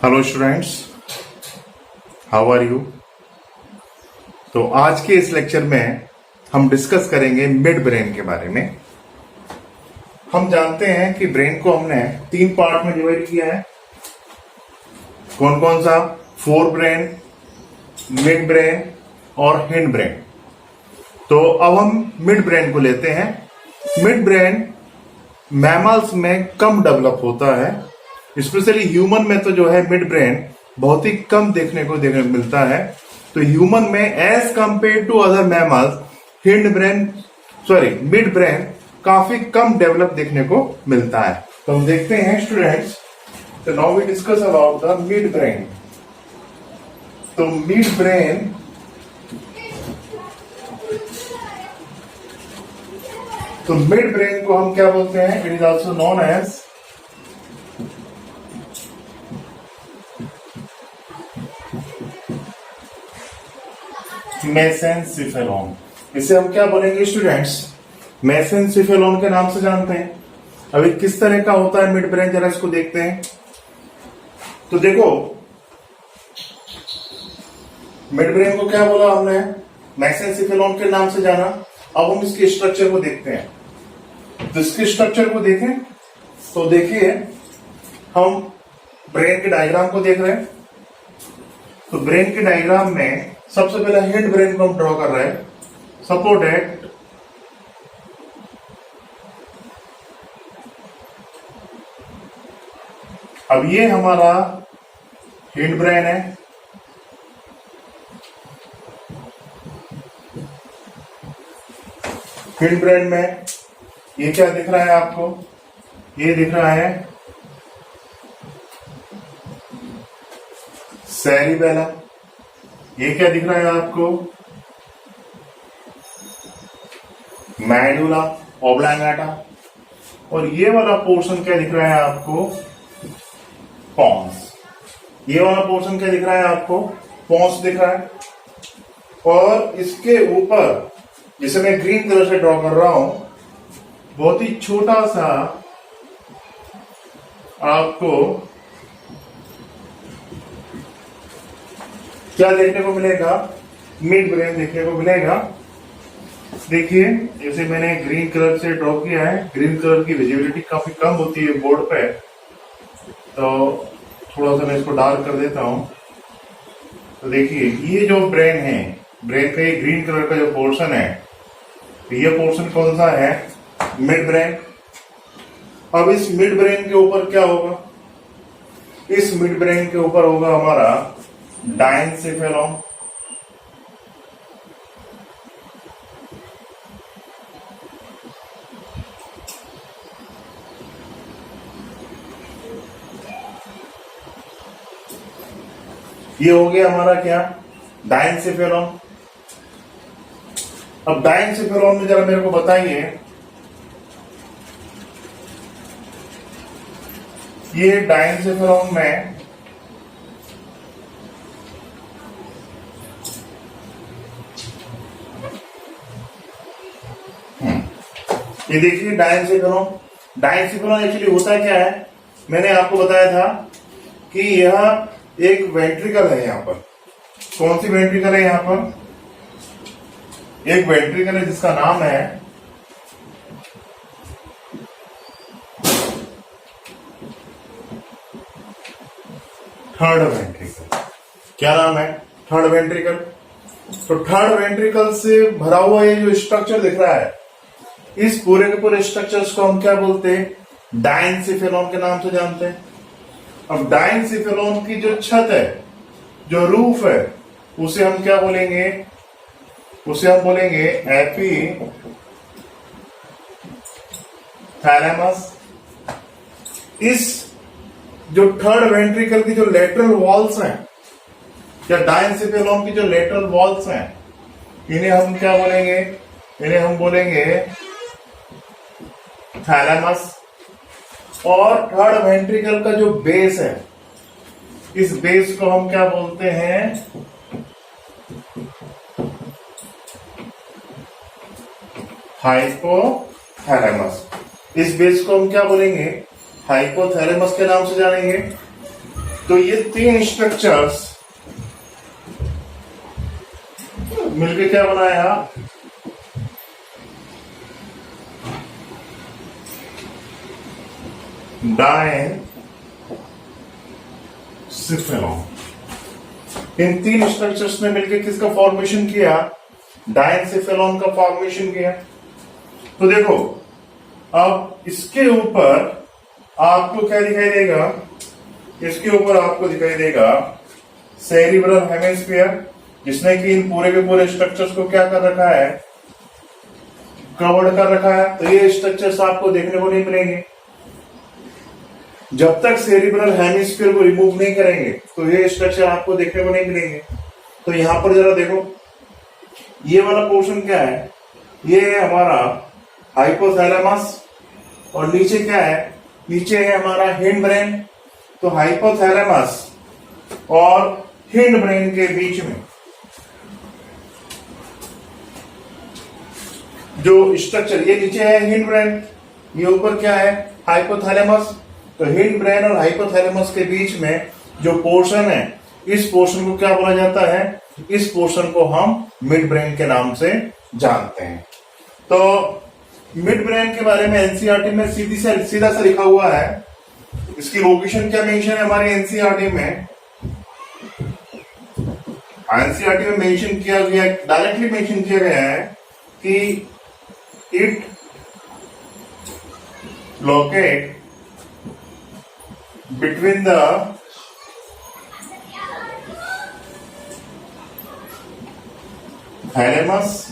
Hello students, how are you. तो आज के इस लेक्चर में हम डिस्कस करेंगे मिड ब्रेन के बारे में। हम जानते हैं कि ब्रेन को हमने 3 पार्ट में डिवाइड किया है। कौन कौन सा? फोर ब्रेन, मिड ब्रेन और हिंड ब्रेन। तो अब हम मिड ब्रेन को लेते हैं। मिड ब्रेन मैमल्स में कम डेवलप होता है, स्पेशली ह्यूमन में तो जो है मिड ब्रेन बहुत ही कम देखने को मिलता है। तो ह्यूमन में as compare to other mammals midbrain काफी कम डेवलप देखने को मिलता है। तो हम देखते हैं स्टूडेंट्स, तो now we discuss about the mid brain. तो मिड ब्रेन को हम क्या बोलते हैं? It is also known as mesencephalon. इसे हम क्या बोलेंगे स्टूडेंट्स? मेसेनसिफेलोन के नाम से जानते हैं। अभी किस तरह का होता है मिड ब्रेन, जरा इसको देखते हैं। तो देखो, मिड ब्रेन को क्या बोला हमने? मेसेनसिफेलोन के नाम से जाना। अब हम इसके स्ट्रक्चर को देखते हैं। तो इसके स्ट्रक्चर को देखें तो देखिए, हम ब्रेन के डायग्राम को देख रहे हैं। तो ब्रेन के डायग्राम में सबसे पहले हेड ब्रेन को हम ड्रॉ कर रहे हैं। सपोज दैट अब ये हमारा हेड ब्रेन है। हेड ब्रेन में ये क्या दिख रहा है आपको? ये दिख रहा है सेरिबेलम। ये क्या दिख रहा है आपको? Medulla oblongata. और ये वाला पोर्शन क्या दिख रहा है आपको? पोन्स। ये वाला पोर्शन क्या दिख रहा है आपको? पोन्स दिख रहा है। और इसके ऊपर, जिसे मैं ग्रीन कलर से ड्रॉ कर रहा हूं, बहुत ही छोटा सा आपको क्या देखने को मिलेगा? मिड ब्रेन देखने को मिलेगा। देखिए, जैसे मैंने ग्रीन कलर से ड्रॉ किया है। ग्रीन कलर की विजिबिलिटी काफी कम होती है बोर्ड पे, तो थोड़ा सा मैं इसको डार्क कर देता हूं। तो देखिए, ये जो ब्रेन है, ब्रेन का ये ग्रीन कलर का जो पोर्शन है, तो ये पोर्शन कौन सा है? Mid brain. अब इस मिड ब्रेन के ऊपर क्या होगा? इस मिड ब्रेन के ऊपर होगा हमारा डायनसेफेलॉन। ये हो गया हमारा क्या? डायनसेफेलॉन। अब डायनसेफेलॉन में जरा मेरे को बताइए, ये डायनसेफेलॉन में ये देखिए डायनसेफेलॉन एक्चुअली होता क्या है? मैंने आपको बताया था कि यह एक वेंट्रिकल है। यहां पर कौन सी वेंट्रिकल है? यहां पर एक वेंट्रिकल है जिसका नाम है थर्ड वेंट्रिकल। क्या नाम है? Third ventricle. तो थर्ड वेंट्रिकल से भरा हुआ ये जो स्ट्रक्चर दिख रहा है, इस पूरे के पूरे स्ट्रक्चर्स को हम क्या बोलते हैं? डायनसेफेलॉन के नाम से जानते हैं। अब डायनसेफेलॉन की जो छत है, जो रूफ है, उसे हम क्या बोलेंगे? उसे हम बोलेंगे एपिथैलेमस। इस जो थर्ड वेंट्रिकल की जो लेटरल वॉल्स हैं, या डायनसेफेलॉन की जो लेटरल वॉल्स हैं, इन्हें हम क्या बोलेंगे? इन्हें हम बोलेंगे थैलेमस। और थर्ड वेंट्रिकल का जो बेस है, इस बेस को हम क्या बोलते हैं? हाइपोथैलेमस। इस बेस को हम क्या बोलेंगे? हाइपोथैलेमस के नाम से जानेंगे। तो ये तीन स्ट्रक्चर्स मिलके क्या बनाया, डायनसिफेलॉन। इन तीन स्ट्रक्चर्स ने मिलकर किसका फॉर्मेशन किया, डायनसिफेलॉन का फॉर्मेशन किया। तो देखो अब इसके ऊपर आपको क्या दिखाई देगा, इसके ऊपर आपको दिखाई देगा सेरिब्रल हेमिस्फीयर, जिसने कि इन पूरे के पूरे स्ट्रक्चर्स को क्या कर रखा है, कवर्ड कर रखा है। तो ये स्ट्रक्चर्स आपको देखने को नहीं मिलेंगे जब तक सेरिब्रल हेमिस्फीयर को रिमूव नहीं करेंगे, तो ये स्ट्रक्चर आपको देखने को नहीं मिलेंगे। तो यहां पर जरा देखो, ये वाला पोर्शन क्या है, ये है हमारा हाइपोथैलेमस, और नीचे क्या है, नीचे है हमारा हिंड ब्रेन। तो हाइपोथैलेमस और हिंड ब्रेन के बीच में जो स्ट्रक्चर, ये नीचे है हिंड ब्रेन, ये ऊपर क्या है, हाइपोथैलेमस। तो हिंड ब्रेन और हाइपोथैलेमस के बीच में जो पोर्शन है, इस पोर्शन को क्या बोला जाता है, इस पोर्शन को हम मिड ब्रेन के नाम से जानते हैं। तो मिड ब्रेन के बारे में एनसीईआरटी में सीधा सा लिखा हुआ है। इसकी लोकेशन क्या मेंशन है हमारे एनसीईआरटी में, एनसीईआरटी में मेंशन किया गया, डायरेक्टली मेंशन किया गया है कि it locate between the thalamus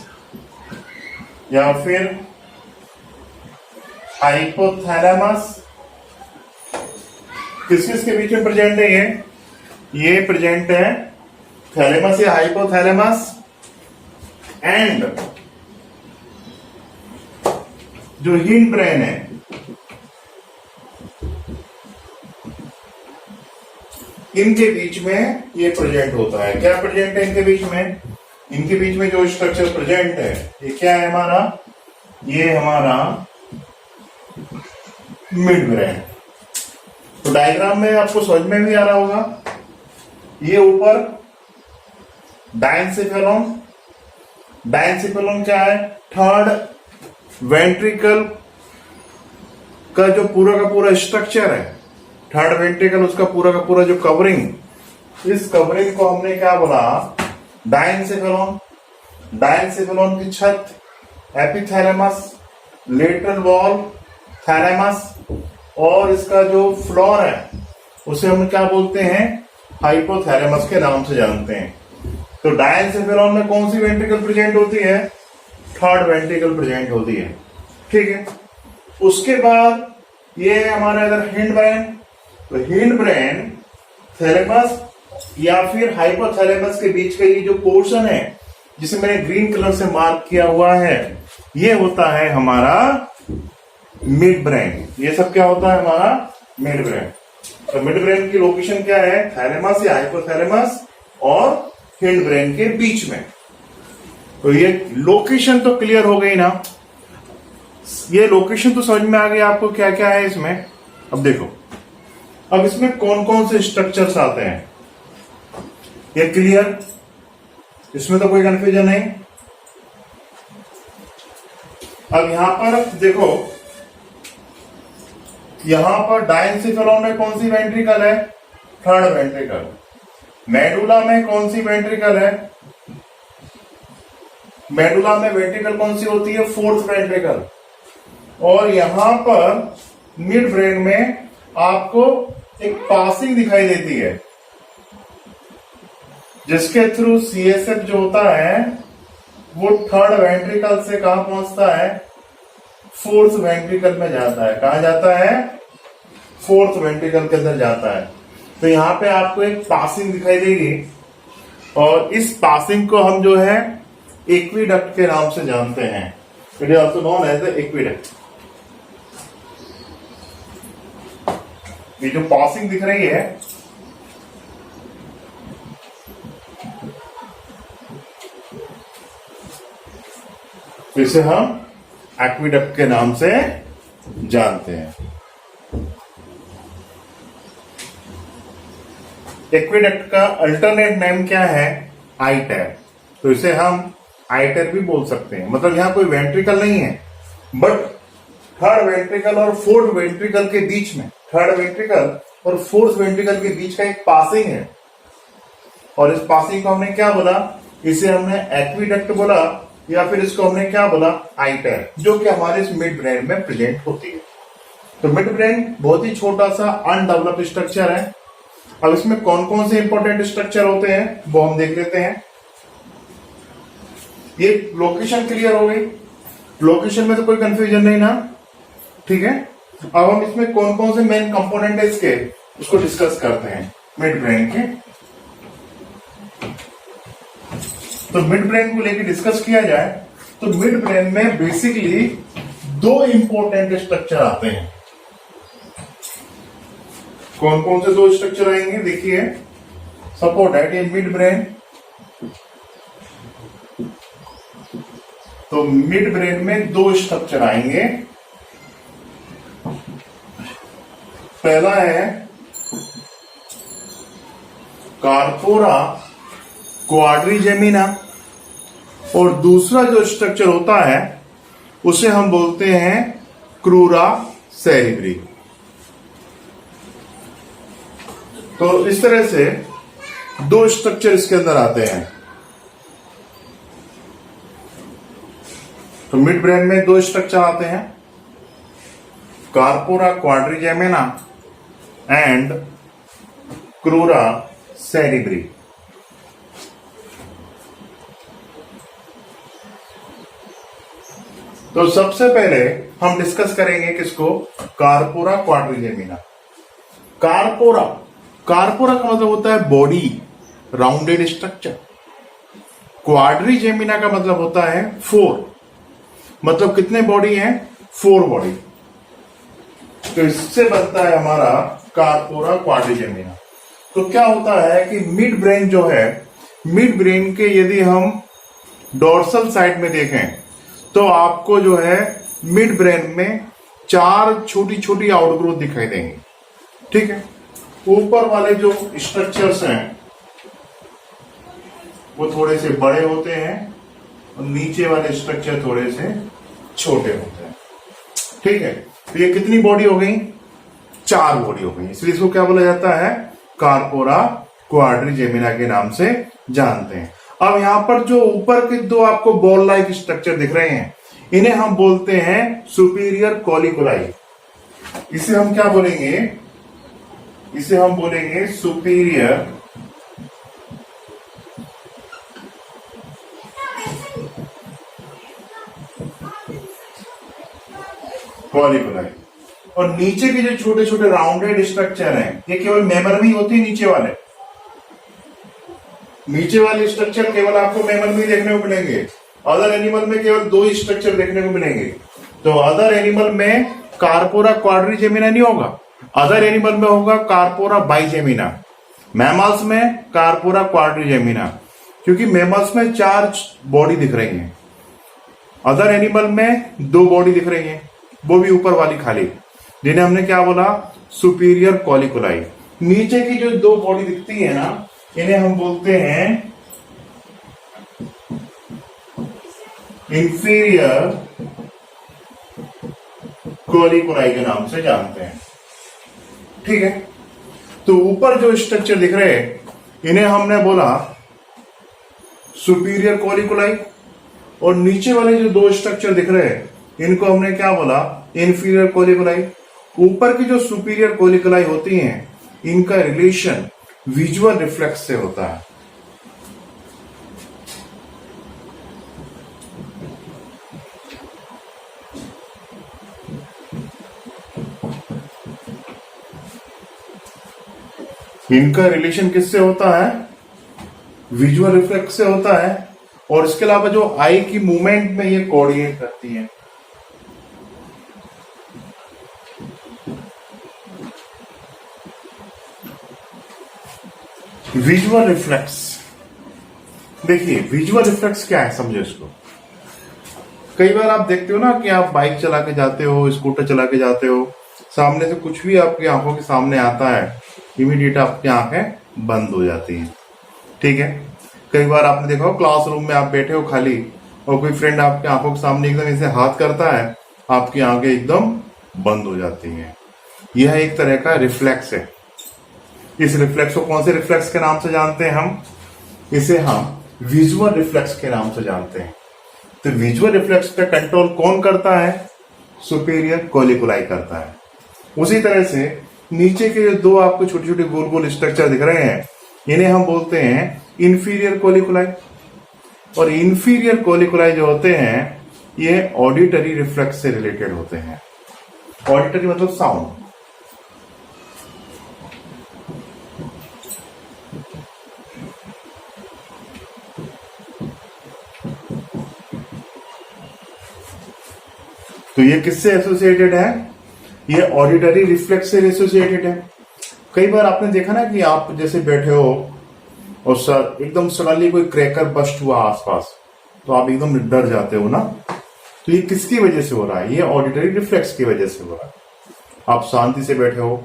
या फिर हाइपोथैलेमस, किस किस के बीच में प्रेजेंट है, ये प्रेजेंट है थैलेमस या हाइपोथैलेमस एंड जो हिंड ब्रेन है, इनके बीच में ये प्रेजेंट होता है। क्या प्रेजेंट है इनके बीच में, इनके बीच में जो स्ट्रक्चर प्रेजेंट है, ये क्या है हमारा, ये हमारा मिड ब्रेन। तो डायग्राम में आपको समझ में भी आ रहा होगा, ये ऊपर डायनसिफेलॉन, डायनसिफेलॉन क्या है, थर्ड वेंट्रिकल का जो पूरा का पूरा स्ट्रक्चर है, थर्ड वेंट्रिकल, उसका पूरा का पूरा जो कवरिंग, इस कवरिंग को हमने क्या बोला, डायनसिफेलॉन। डायनसिफेलॉन की छत एपिथैलेमस, लेटरल वॉल थैलेमस, और इसका जो फ्लोर है उसे हम क्या बोलते हैं, हाइपोथैलेमस के नाम से जानते हैं। तो डायनसिफेलॉन में कौन सी वेंट्रिकल प्रेजेंट होती है, थर्ड वेंट्रिकल प्रेजेंट होती है, ठीक है। उसके बाद ये है हमारा इधर हिंड ब्रेन। तो हिंड ब्रेन थैलेमस या फिर हाइपोथैलेमस के बीच का ये जो पोर्शन है, जिसे मैंने ग्रीन कलर से मार्क किया हुआ है, ये होता है हमारा मिड ब्रेन। ये सब क्या होता है हमारा मिड ब्रेन। तो मिड ब्रेन की लोकेशन क्या है, थैलेमस या हाइपोथैलेमस और हिंड ब्रेन के बीच में। तो ये लोकेशन तो क्लियर हो गई ना, ये लोकेशन तो समझ में आ गई आपको क्या क्या है इसमें। अब देखो, अब इसमें कौन कौन से स्ट्रक्चर्स आते हैं, ये क्लियर, इसमें तो कोई कंफ्यूजन नहीं। अब यहां पर देखो, यहां पर डायनसिफेलॉन में कौन सी वेंट्रिकल है, थर्ड वेंट्रिकल। मेडुला में कौन सी वेंट्रिकल है, मेडुला में वेंट्रिकल कौन सी होती है, फोर्थ वेंट्रिकल। और यहां पर मिड ब्रेन में आपको एक पासिंग दिखाई देती है, जिसके थ्रू सीएसएफ जो होता है वो थर्ड वेंट्रिकल से कहां पहुंचता है, फोर्थ वेंट्रिकल में जाता है। कहां जाता है, फोर्थ वेंट्रिकल के अंदर जाता है। तो यहां पे आपको एक पासिंग दिखाई देगी, और इस पासिंग को हम जो है एक्विडक्ट के नाम से जानते हैं। It is also known as the aqueduct. ये जो पासिंग दिख रही है, इसे हम एक्विडक्ट के नाम से जानते हैं। एक्विडक्ट का अल्टरनेट नेम क्या है? आइटर। तो इसे हम आइटर भी बोल सकते हैं। मतलब यहां कोई वेंट्रिकल नहीं है, बट थर्ड वेंट्रिकल और फोर्थ वेंट्रिकल के बीच में, थर्ड वेंट्रिकल और फोर्थ वेंट्रिकल के बीच का एक पासिंग है, और इस पासिंग को हमने क्या बोला? इसे हमने एक्विडक्ट बोला, या फिर इसको हमने क्या बोला? आइटर, जो कि हमारे इस मिड ब्रेन में प्रेजेंट होती है। तो मिड ब्रेन बहुत ही छोटा सा अनडेवलप्ड स्ट्रक्चर है। अब इसमें कौन कौन से इंपॉर्टेंट स्ट्रक्चर होते हैं वो हम देख लेते हैं। ये लोकेशन क्लियर हो गई, लोकेशन में तो कोई कंफ्यूजन नहीं ना, ठीक है। अब हम इसमें कौन कौन से मेन कंपोनेंट है इसके, उसको डिस्कस करते हैं मिड ब्रेन के। तो मिड ब्रेन को लेकर डिस्कस किया जाए तो मिड ब्रेन में बेसिकली दो इंपॉर्टेंट स्ट्रक्चर आते हैं। कौन कौन से दो स्ट्रक्चर आएंगे? देखिए, सपोज दैट ये मिड ब्रेन, तो मिड ब्रेन में दो स्ट्रक्चर आएंगे। पहला है कार्पोरा क्वाड्रिजेमिना, और दूसरा जो स्ट्रक्चर होता है उसे हम बोलते हैं क्रूरा सेरिब्री। तो इस तरह से दो स्ट्रक्चर इसके अंदर आते हैं। तो मिड ब्रेन में दो स्ट्रक्चर आते हैं, कार्पोरा क्वाड्रिजेमिना एंड क्रूरा सेरिब्री। तो सबसे पहले हम डिस्कस करेंगे किसको? Corpora quadrigemina. कार्पोरा, कार्पोरा का मतलब होता है बॉडी, राउंडेड स्ट्रक्चर। क्वाड्रिजेमिना का मतलब होता है फोर, मतलब कितने बॉडी हैं? Four body. तो इससे बनता है हमारा कार्पोरा क्वाड्रिजेमिना। तो क्या होता है कि मिड ब्रेन जो है, मिड ब्रेन के यदि हम डोर्सल साइड में देखें तो आपको जो है मिड ब्रेन में चार छोटी छोटी आउटग्रोथ दिखाई देंगी, ठीक है। ऊपर वाले जो स्ट्रक्चर्स हैं वो थोड़े से बड़े होते हैं और नीचे वाले स्ट्रक्चर थोड़े से छोटे होते हैं, ठीक है। तो ये कितनी बॉडी हो गई? चार बॉडी हो गई, इसलिए इसको क्या बोला जाता है? कार्पोरा क्वाड्रिजेमिना के नाम से जानते हैं। अब यहां पर जो ऊपर के दो आपको बॉल लाइक स्ट्रक्चर दिख रहे हैं, इन्हें हम बोलते हैं सुपीरियर कॉलिकुलाई। इसे हम क्या बोलेंगे? इसे हम बोलेंगे सुपीरियर कॉलिकुलाई। और नीचे के जो छोटे छोटे राउंडेड स्ट्रक्चर हैं, ये केवल मेमर में ही होते हैं। नीचे वाले स्ट्रक्चर केवल आपको मेमल में देखने को मिलेंगे। अदर एनिमल में केवल दो ही स्ट्रक्चर देखने को मिलेंगे। तो अदर एनिमल में कार्पोरा क्वाड्रिजेमिना नहीं होगा, अदर एनिमल में होगा कार्पोरा बाइजेमिना। मैमल्स में कार्पोरा क्वाड्रिजेमिना, क्योंकि मैमल्स में चार बॉडी दिख रही है, अदर एनिमल में दो बॉडी दिख रही है, वो भी ऊपर वाली खाली, जिन्हें हमने क्या बोला? सुपीरियर कॉलिकुलाई। नीचे की जो दो बॉडी दिखती है ना, इन्हें हम बोलते हैं इंफीरियर कॉलिकुलाई के नाम से जानते हैं, ठीक है। तो ऊपर जो स्ट्रक्चर दिख रहे हैं इन्हें हमने बोला सुपीरियर कॉलिकुलाई, और नीचे वाले जो दो स्ट्रक्चर दिख रहे हैं इनको हमने क्या बोला? इंफीरियर कॉलिकुलाई। ऊपर की जो सुपीरियर कॉलिकुलाई होती हैं, इनका रिलेशन विजुअल रिफ्लेक्स से होता है। इनका रिलेशन किससे होता है? विजुअल रिफ्लेक्स से होता है। और इसके अलावा जो आई की मूवमेंट में ये कोऑर्डिनेट करती है। विजुअल रिफ्लेक्स, देखिए विजुअल रिफ्लेक्स क्या है, समझो इसको। कई बार आप देखते हो ना कि आप बाइक चला के जाते हो, स्कूटर चला के जाते हो, सामने से कुछ भी आपकी आंखों के सामने आता है, इमीडिएट आपकी आंखें बंद हो जाती है। ठीक है, कई बार आपने देखा हो क्लासरूम में आप बैठे हो खाली और कोई फ्रेंड आपकी आंखों के सामने एकदम ऐसे हाथ करता है, आपकी आंखें एकदम बंद हो जाती हैं। यह एक तरह का रिफ्लेक्स है। इस रिफ्लेक्स को कौन से रिफ्लेक्स के नाम से जानते हैं हम? इसे हम विजुअल रिफ्लेक्स के नाम से जानते हैं। तो विजुअल रिफ्लेक्स का कंट्रोल कौन करता है? सुपीरियर कोलिकुलाई करता है। उसी तरह से नीचे के जो दो आपको छोटे छोटे गोल गोल स्ट्रक्चर दिख रहे हैं, इन्हें हम बोलते हैं इंफीरियर कोलिकुलाई। और इंफीरियर कोलिकुलाई जो होते हैं, ये ऑडिटरी रिफ्लेक्स से रिलेटेड होते हैं। ऑडिटरी मतलब साउंड। तो ये किससे एसोसिएटेड है? ये ऑडिटरी रिफ्लेक्स से एसोसिएटेड है। कई बार आपने देखा ना कि आप जैसे बैठे हो और सर एकदम सडनली कोई क्रैकर बस्ट हुआ आसपास, तो आप एकदम डर जाते हो ना। तो ये किसकी वजह से हो रहा है? ये ऑडिटरी रिफ्लेक्स की वजह से हो रहा है। आप शांति से बैठे हो,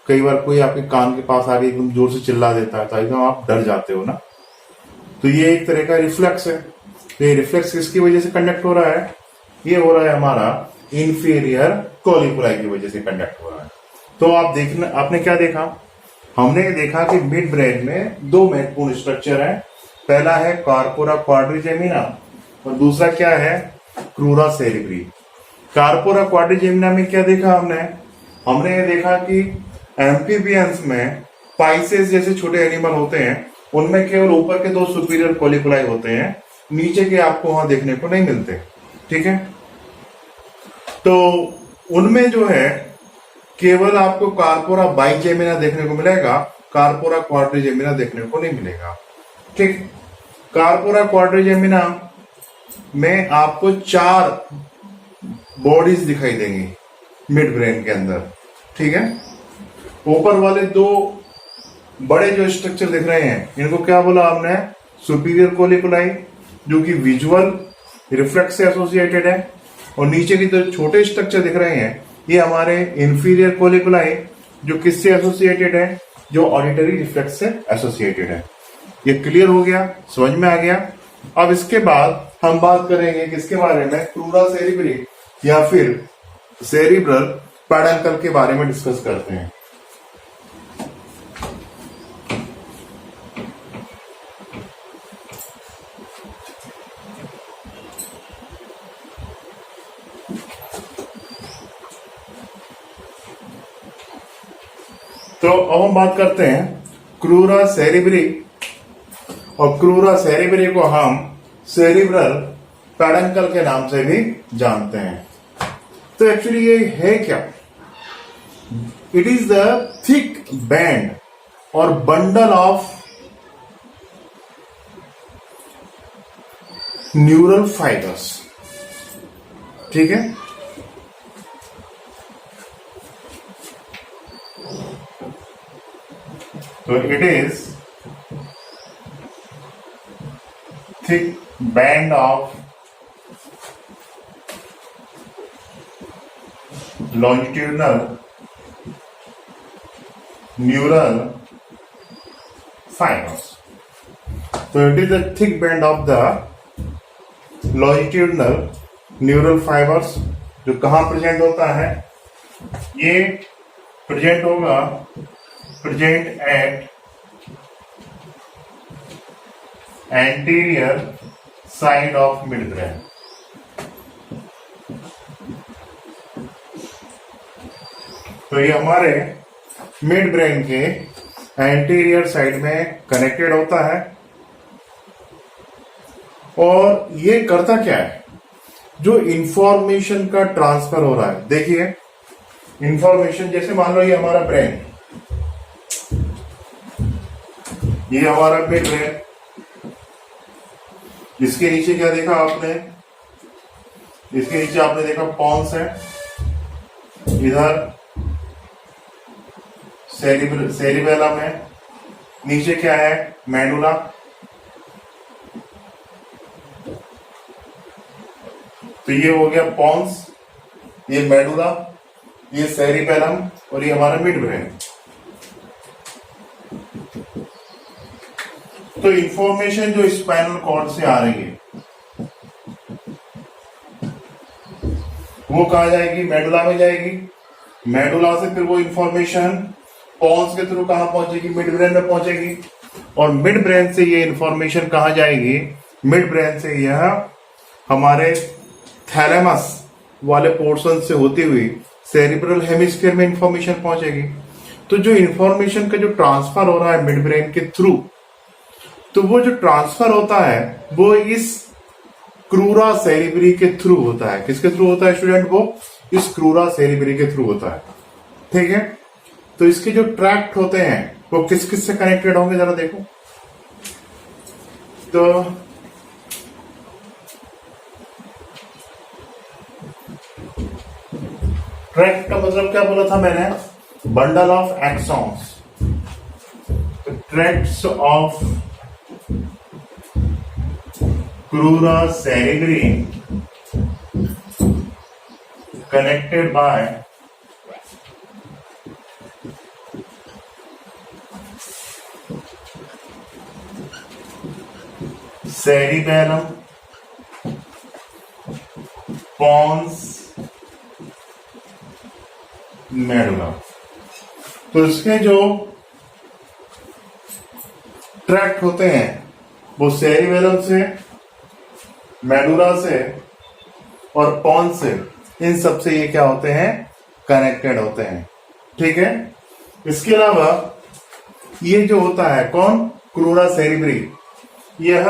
कई बार कोई आपके कान के पास आके एकदम जोर से चिल्ला देता है, तो एकदम आप डर जाते हो ना। तो ये एक तरह का रिफ्लेक्स है। तो ये रिफ्लेक्स किसकी वजह से कंडक्ट हो रहा है? ये हो रहा है हमारा इंफीरियर कोलिकुलाई की वजह से कंडक्ट हो रहा है। तो आप देखना, आपने क्या देखा? हमने देखा कि मिड ब्रेन में दो महत्वपूर्ण स्ट्रक्चर है। पहला है कार्पोरा क्वाड्रिजेमिना और दूसरा क्या है? क्रूरा सेरिब्री। कार्पोरा क्वाड्रिजेमिना में क्या देखा हमने? हमने ये देखा कि एम्फीबियंस में पाइसेस जैसे छोटे एनिमल होते हैं, उनमें केवल ऊपर के दो सुपीरियर कोलिकुलाई होते हैं, नीचे के आपको वहां देखने को नहीं मिलते। ठीक है, तो उनमें जो है केवल आपको कार्पोरा बाइजेमिना देखने को मिलेगा, कार्पोरा क्वाड्रिजेमिना देखने को नहीं मिलेगा। ठीक, कार्पोरा क्वाड्रिजेमिना में आपको 4 बॉडीज दिखाई देंगी मिड ब्रेन के अंदर। ठीक है, ऊपर वाले दो बड़े जो स्ट्रक्चर दिख रहे हैं, इनको क्या बोला हमने? सुपीरियर कोलिकुलाई, जो कि विजुअल रिफ्लेक्स से एसोसिएटेड है। और नीचे की जो छोटे स्ट्रक्चर दिख रहे हैं, ये हमारे इंफीरियर कोलिकुलाई, जो किससे एसोसिएटेड है? जो ऑडिटरी रिफ्लेक्स से एसोसिएटेड है। ये क्लियर हो गया, समझ में आ गया। अब इसके बाद हम बात करेंगे किसके बारे में? क्रूरा सेरिब्री या फिर सेरिब्रल पेडंकल के बारे में डिस्कस करते हैं। तो अब हम बात करते हैं क्रूरा सेरिब्री, और क्रूरा सेरिब्री को हम सेरिब्रल पेडंकल के नाम से भी जानते हैं। तो एक्चुअली ये है क्या? It is the thick band और बंडल ऑफ न्यूरल फाइबर्स। ठीक है, तो it is thick band of longitudinal neural fibers. So it is a thick band of the longitudinal neural fibers, जो कहाँ प्रेजेंट होता है? ये प्रेजेंट होगा, present at anterior side of midbrain। तो ये हमारे मिड ब्रेन के एंटीरियर साइड में कनेक्टेड होता है। और ये करता क्या है? जो इंफॉर्मेशन का ट्रांसफर हो रहा है, देखिए इंफॉर्मेशन, जैसे मान लो ये हमारा ब्रेन, ये हमारा मिड ब्रेन, इसके नीचे क्या देखा आपने? इसके नीचे आपने देखा पॉन्स है, इधर सेरिबेलम है, नीचे क्या है? मेडुला। तो ये हो गया पॉन्स, ये मेडुला, ये सेरिबेलम और ये हमारा मिड ब्रेन। तो इंफॉर्मेशन जो स्पाइनल कॉर्ड से आ रही है वो कहा जाएगी, मेडुला में जाएगी। मेडुला से फिर वो इंफॉर्मेशन पॉन्स के थ्रू कहां पहुंचेगी, मिड ब्रेन में पहुंचेगी। और मिड ब्रेन से ये इंफॉर्मेशन कहां जाएगी, मिड ब्रेन से यह हमारे थैलेमस वाले पोर्शन से होती हुई सेरिब्रल हेमिस्फीयर में इंफॉर्मेशन पहुंचेगी। तो जो इंफॉर्मेशन का जो ट्रांसफर हो रहा है मिड ब्रेन के थ्रू, तो वो जो ट्रांसफर होता है वो इस क्रूरा सेरिब्री के थ्रू होता है। किसके थ्रू होता है स्टूडेंट, वो इस क्रूरा सेरिब्री के थ्रू होता है। ठीक है, तो इसके जो ट्रैक्ट होते हैं वो किस किस से कनेक्टेड होंगे जरा देखो। तो ट्रैक्ट का मतलब क्या बोला था मैंने, bundle of axons. Tracts of crura cerebri connected by cerebellum, pons, medulla। तो इसके जो ट्रैक्ट होते हैं वो सेरिबेलम से, मेडुला से और पॉन्स से, इन सब से ये क्या होते हैं, कनेक्टेड होते हैं। ठीक है, इसके अलावा ये जो होता है कौन, क्रूरा सेरिब्री, यह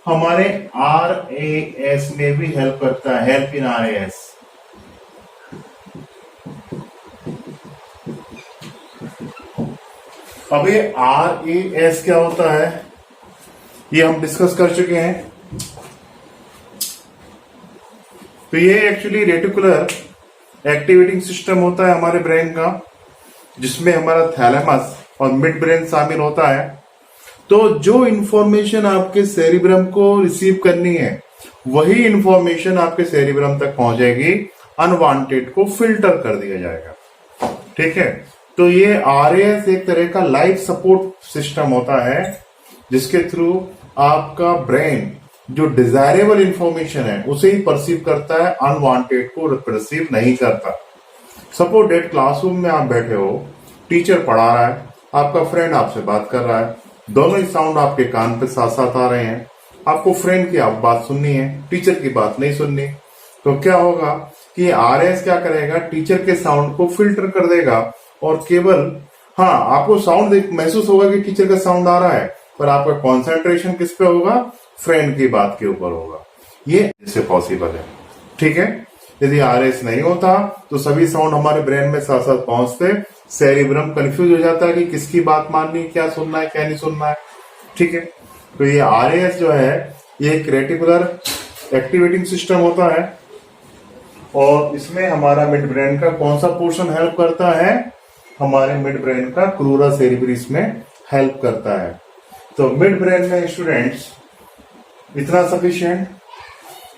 हमारे RAS में भी हेल्प करता है, हेल्प इन RAS। अब ये RAS क्या होता है ये हम डिस्कस कर चुके हैं। तो ये एक्चुअली रेटिकुलर एक्टिवेटिंग सिस्टम होता है हमारे ब्रेन का, जिसमें हमारा थैलेमस और मिड ब्रेन शामिल होता है। तो जो इंफॉर्मेशन आपके सेरिब्रम को रिसीव करनी है वही इंफॉर्मेशन आपके सेरिब्रम तक पहुंचेगी, अनवांटेड को फिल्टर कर दिया जाएगा। ठीक है, तो ये RAS एक तरह का लाइफ सपोर्ट सिस्टम होता है जिसके थ्रू आपका ब्रेन जो डिजायरेबल इंफॉर्मेशन है उसे ही परसीव करता है, अनवांटेड को परसीव नहीं करता। सपोज डेट क्लासरूम में आप बैठे हो, टीचर पढ़ा रहा है, आपका फ्रेंड आपसे बात कर रहा है, दोनों ही साउंड आपके कान पे साथ साथ आ रहे हैं। आपको फ्रेंड की आप बात सुननी है, टीचर की बात नहीं सुननी। तो क्या होगा कि RAS क्या करेगा, टीचर के साउंड को फिल्टर कर देगा और केवल आपको साउंड महसूस होगा कि टीचर का साउंड आ रहा है, पर आपका कॉन्सेंट्रेशन किस पे होगा, फ्रेंड की बात के ऊपर होगा। ये इससे पॉसिबल है। ठीक है, यदि RAS नहीं होता तो सभी साउंड हमारे ब्रेन में साथ साथ पहुंचते, सेरिब्रम कंफ्यूज हो जाता है कि किसकी बात माननी, क्या सुनना है क्या नहीं सुनना है। ठीक है, तो ये RAS जो है ये एक रेटिकुलर एक्टिवेटिंग सिस्टम होता है और इसमें हमारा मिड ब्रेन का कौन सा पोर्शन हेल्प करता है, हमारे मिड ब्रेन का क्रूरा सेरिब्रिस में हेल्प करता है। तो मिड ब्रेन में स्टूडेंट्स इतना सफिशिएंट।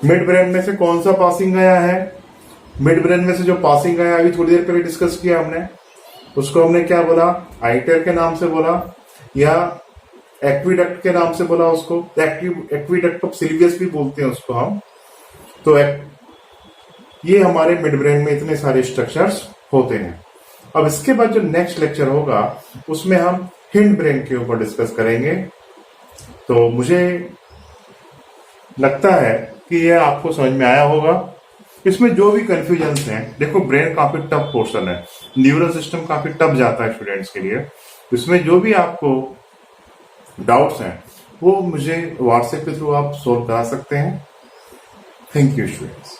मिड ब्रेन में से कौन सा पासिंग गया है, मिड ब्रेन में से जो पासिंग गया अभी थोड़ी देर पहले डिस्कस किया हमने, उसको हमने क्या बोला, आइटर के नाम से बोला या एक्विडक्ट के नाम से बोला, उसको एक्विडक्ट ऑफ सिल्वियस भी बोलते हैं उसको हम। तो ये हमारे मिड ब्रेन में इतने सारे स्ट्रक्चर्स होते हैं। अब इसके बाद जो नेक्स्ट लेक्चर होगा उसमें हम हिंड ब्रेन के ऊपर डिस्कस करेंगे। तो मुझे लगता है कि यह आपको समझ में आया होगा। इसमें जो भी कंफ्यूजन्स हैं, देखो ब्रेन काफी टफ पोर्शन है, न्यूरल सिस्टम काफी टफ जाता है स्टूडेंट्स के लिए। इसमें जो भी आपको डाउट्स हैं वो मुझे व्हाट्सएप के थ्रू आप सोल्व करा सकते हैं। Thank you students.